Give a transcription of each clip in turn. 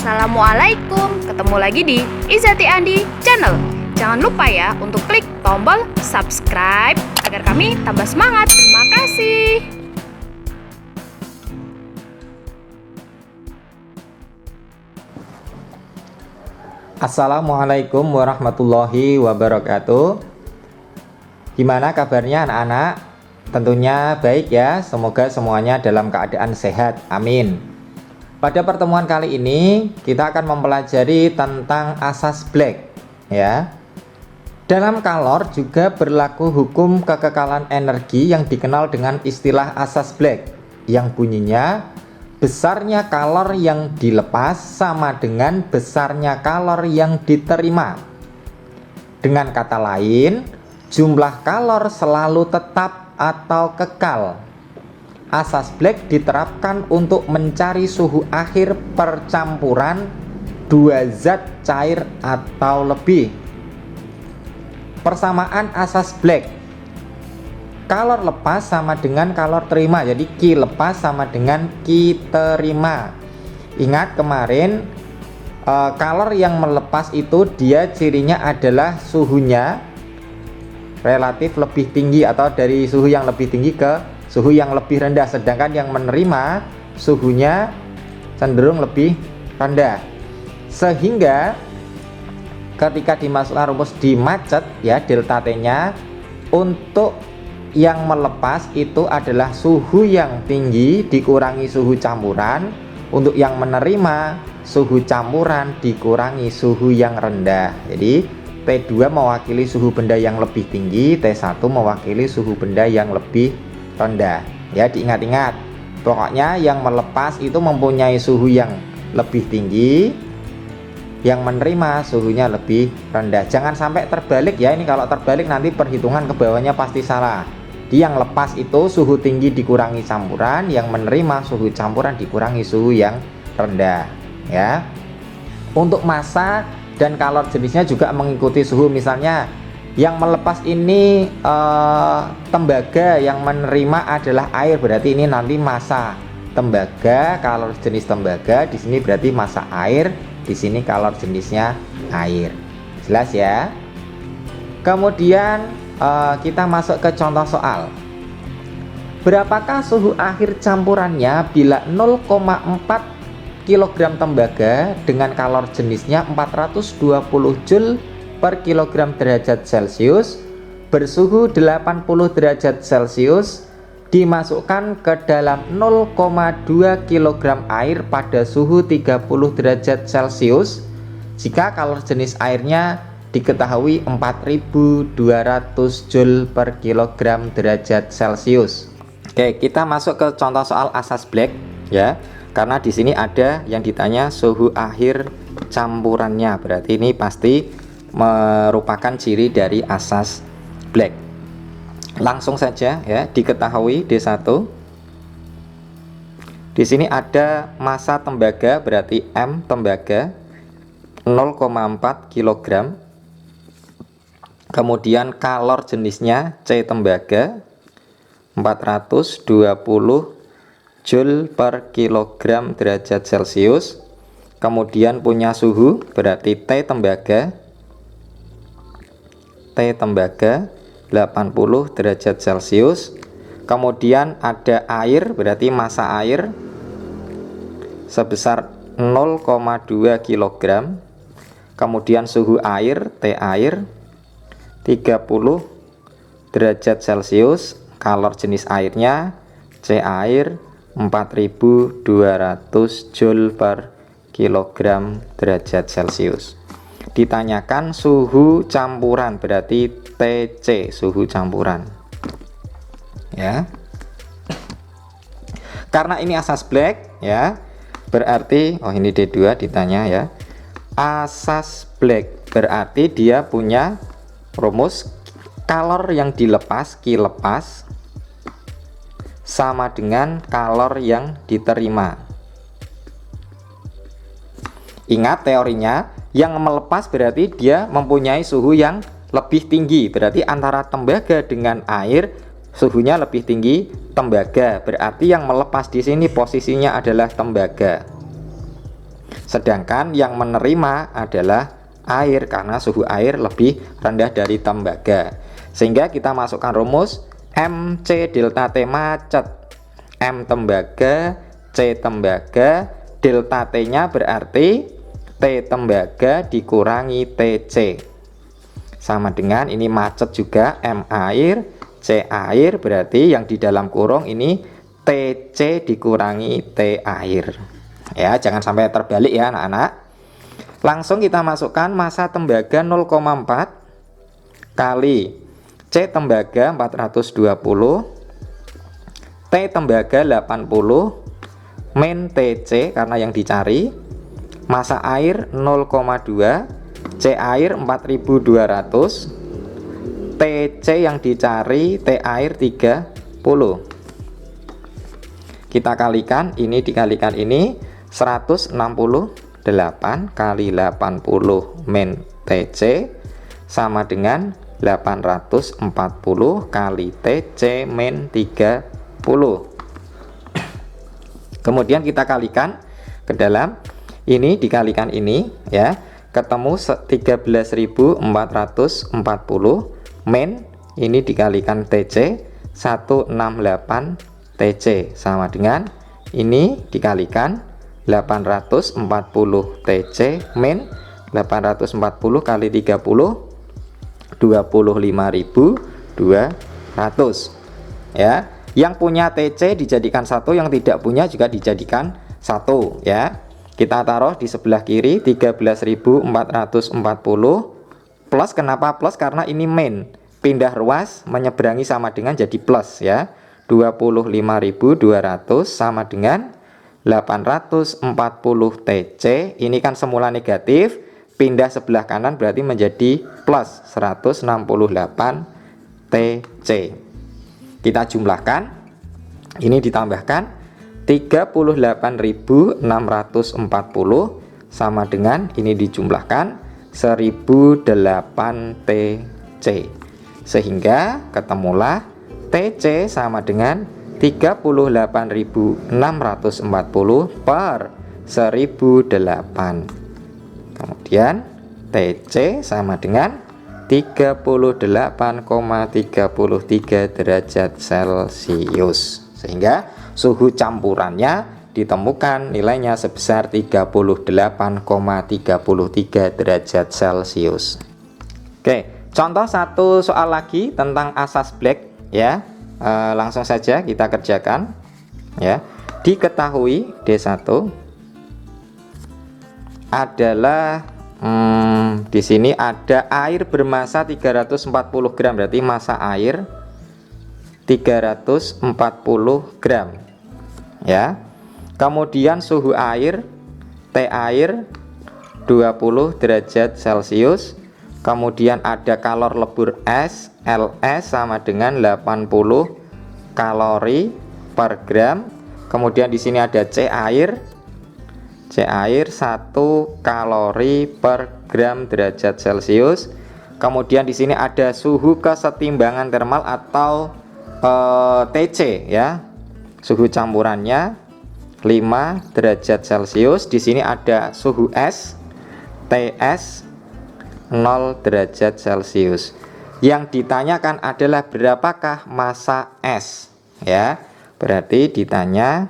Assalamualaikum, ketemu lagi di Izati Andi Channel. Jangan lupa ya untuk klik tombol subscribe agar kami tambah semangat. Terima kasih. Assalamualaikum warahmatullahi wabarakatuh. Gimana kabarnya anak-anak? Tentunya baik ya, semoga semuanya dalam keadaan sehat, amin. Pada pertemuan kali ini kita akan mempelajari tentang asas Black ya. Dalam kalor juga berlaku hukum kekekalan energi yang dikenal dengan istilah asas Black, yang bunyinya besarnya kalor yang dilepas sama dengan besarnya kalor yang diterima. Dengan kata lain, jumlah kalor selalu tetap atau kekal. Asas Black diterapkan untuk mencari suhu akhir percampuran dua zat cair atau lebih. Persamaan asas Black: kalor lepas sama dengan kalor terima, jadi Q lepas sama dengan Q terima. Ingat kemarin kalor yang melepas itu dia cirinya adalah suhunya relatif lebih tinggi atau dari suhu yang lebih tinggi ke suhu yang lebih rendah, sedangkan yang menerima suhunya cenderung lebih rendah. Sehingga ketika dimasukkan rumus di macet ya, delta T nya untuk yang melepas itu adalah suhu yang tinggi dikurangi suhu campuran, untuk yang menerima suhu campuran dikurangi suhu yang rendah. Jadi T2 mewakili suhu benda yang lebih tinggi, T1 mewakili suhu benda yang lebih rendah. Ya, diingat-ingat. Pokoknya yang melepas itu mempunyai suhu yang lebih tinggi, yang menerima suhunya lebih rendah. Jangan sampai terbalik ya. Ini kalau terbalik nanti perhitungan ke bawahnya pasti salah. Di yang lepas itu suhu tinggi dikurangi campuran, yang menerima suhu campuran dikurangi suhu yang rendah ya. Untuk massa dan kalor jenisnya juga mengikuti suhu. Misalnya yang melepas ini tembaga, yang menerima adalah air, berarti ini nanti massa tembaga, kalor jenis tembaga, di sini berarti massa air, di sini kalor jenisnya air. Jelas ya? Kemudian kita masuk ke contoh soal. Berapakah suhu akhir campurannya bila 0,4 kg tembaga dengan kalor jenisnya 420 Joule per kilogram derajat Celcius bersuhu 80 derajat Celcius dimasukkan ke dalam 0,2 kg air pada suhu 30 derajat Celcius jika kalor jenis airnya diketahui 4200 Joule per kilogram derajat Celcius. Oke, kita masuk ke contoh soal asas Black ya. Karena di sini ada yang ditanya suhu akhir campurannya, berarti ini pasti merupakan ciri dari asas Black. Langsung saja ya, diketahui D1. Di sini ada massa tembaga, berarti M tembaga 0,4 kg. Kemudian kalor jenisnya C tembaga 420 Joule per kilogram derajat Celcius. Kemudian punya suhu, berarti T tembaga 80 derajat Celcius. Kemudian ada air, berarti massa air sebesar 0,2 kg. Kemudian suhu air, T air 30 derajat Celcius. Kalor jenis airnya C air 4200 Joule per kilogram derajat Celcius. Ditanyakan suhu campuran, berarti TC, suhu campuran ya. Karena ini asas Black ya, berarti ini D2 ditanya ya. Asas Black berarti dia punya rumus kalor yang dilepas, Q lepas sama dengan kalor yang diterima. Ingat teorinya, yang melepas berarti dia mempunyai suhu yang lebih tinggi, berarti antara tembaga dengan air suhunya lebih tinggi tembaga, berarti yang melepas di sini posisinya adalah tembaga. Sedangkan yang menerima adalah air karena suhu air lebih rendah dari tembaga. Sehingga kita masukkan rumus MC delta T macet. M tembaga, C tembaga, delta T-nya berarti T tembaga dikurangi TC. Sama dengan ini macet juga, M air, C air, berarti yang di dalam kurung ini TC dikurangi T air. Ya, jangan sampai terbalik ya anak-anak. Langsung kita masukkan massa tembaga 0,4 kali C tembaga 420, T tembaga 80, min TC karena yang dicari, massa air 0,2, C air 4200, TC yang dicari, T air 30. Kita kalikan, ini dikalikan ini 168 kali 80 min TC sama dengan 840 kali TC min 30. Kemudian kita kalikan ke dalam, ini dikalikan ini ya, ketemu 13.440 min ini dikalikan TC 168 TC sama dengan ini dikalikan 840 TC min 840 kali 30 25.200 ya. Yang punya TC dijadikan 1, yang tidak punya juga dijadikan 1 ya. Kita taruh di sebelah kiri 13.440 plus. Kenapa plus? Karena ini min, pindah ruas menyeberangi sama dengan jadi plus ya. 25.200 sama dengan 840 TC. Ini kan semula negatif, pindah sebelah kanan berarti menjadi plus 168 TC. Kita jumlahkan, ini ditambahkan 38.640 sama dengan ini dijumlahkan 1008 TC, sehingga ketemulah TC sama dengan 38.640 per 1008. Kemudian TC sama dengan 38,33 derajat Celcius, sehingga suhu campurannya ditemukan nilainya sebesar 38,33 derajat Celcius. Oke, contoh satu soal lagi tentang asas Black ya. Langsung saja kita kerjakan ya. Diketahui D1 adalah di sini ada air bermassa 340 gram, berarti massa air 340 gram ya. Kemudian suhu air T air 20 derajat Celcius. Kemudian ada kalor lebur S, LS sama dengan 80 kalori per gram. Kemudian di sini ada C air 1 kalori per gram derajat Celcius. Kemudian di sini ada suhu kesetimbangan termal atau TC ya. Suhu campurannya 5 derajat Celcius. Di sini ada suhu S, TS 0 derajat Celcius. Yang ditanyakan adalah berapakah massa S ya. Berarti ditanya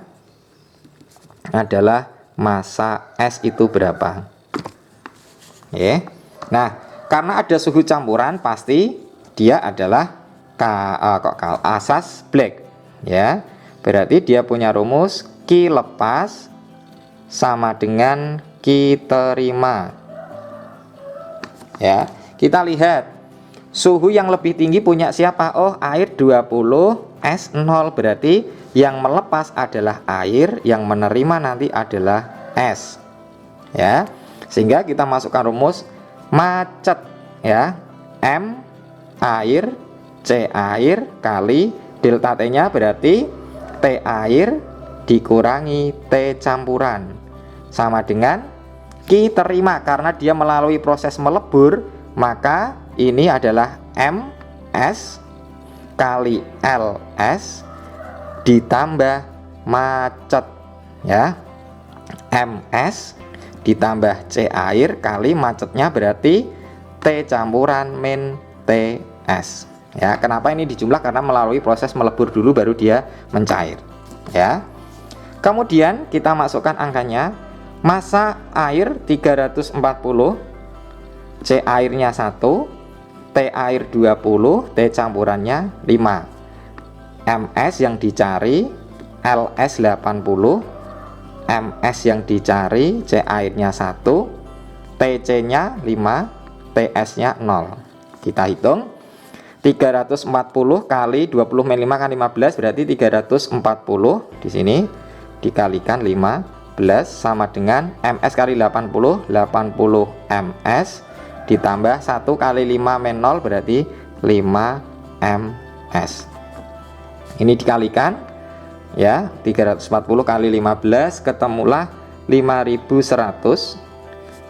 adalah massa S itu berapa ya. Nah, karena ada suhu campuran pasti dia adalah asas Black ya. Berarti dia punya rumus Q lepas sama dengan Q terima ya. Kita lihat suhu yang lebih tinggi punya siapa? Oh, air 20, S 0, berarti yang melepas adalah air, yang menerima nanti adalah S ya. Sehingga kita masukkan rumus macet ya. M air, C air kali delta T nya berarti T air dikurangi T campuran sama dengan Q terima. Karena dia melalui proses melebur, maka ini adalah MS kali LS ditambah macet ya. MS ditambah C air kali macetnya berarti T campuran min TS. Ya, kenapa ini dijumlah? Karena melalui proses melebur dulu baru dia mencair. Ya. Kemudian kita masukkan angkanya. Massa air 340, C airnya 1, T air 20, T campurannya 5. MS yang dicari LS 80, MS yang dicari C airnya 1, TC nya 5, TS nya 0. Kita hitung 340 kali 20 min 5 kali 15 berarti 340. Di sini dikalikan 15 sama dengan MS kali 80, 80 MS ditambah 1 kali 5 min 0 berarti 5 MS. Ini dikalikan ya, 340 kali 15 ketemulah 5100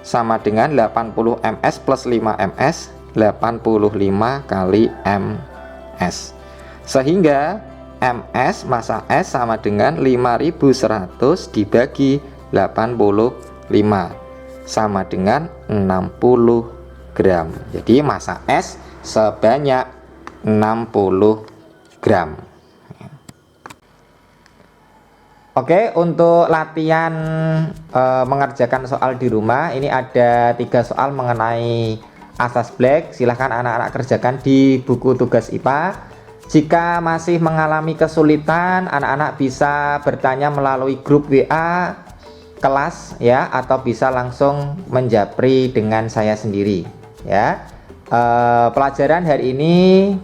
sama dengan 80 MS plus 5 MS, 85 kali MS. Sehingga MS massa S sama dengan 5100 dibagi 85 sama dengan 60 gram. Jadi massa S sebanyak 60 gram. Oke, untuk latihan mengerjakan soal di rumah ini ada 3 soal mengenai asas black. Silahkan anak-anak kerjakan di buku tugas IPA. Jika masih mengalami kesulitan, anak-anak bisa bertanya melalui grup WA kelas ya, atau bisa langsung menjapri dengan saya sendiri ya. Pelajaran hari ini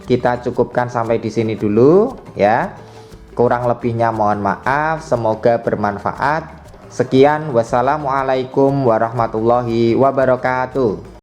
kita cukupkan sampai di sini dulu ya. Kurang lebihnya mohon maaf, semoga bermanfaat. Sekian, wassalamualaikum warahmatullahi wabarakatuh.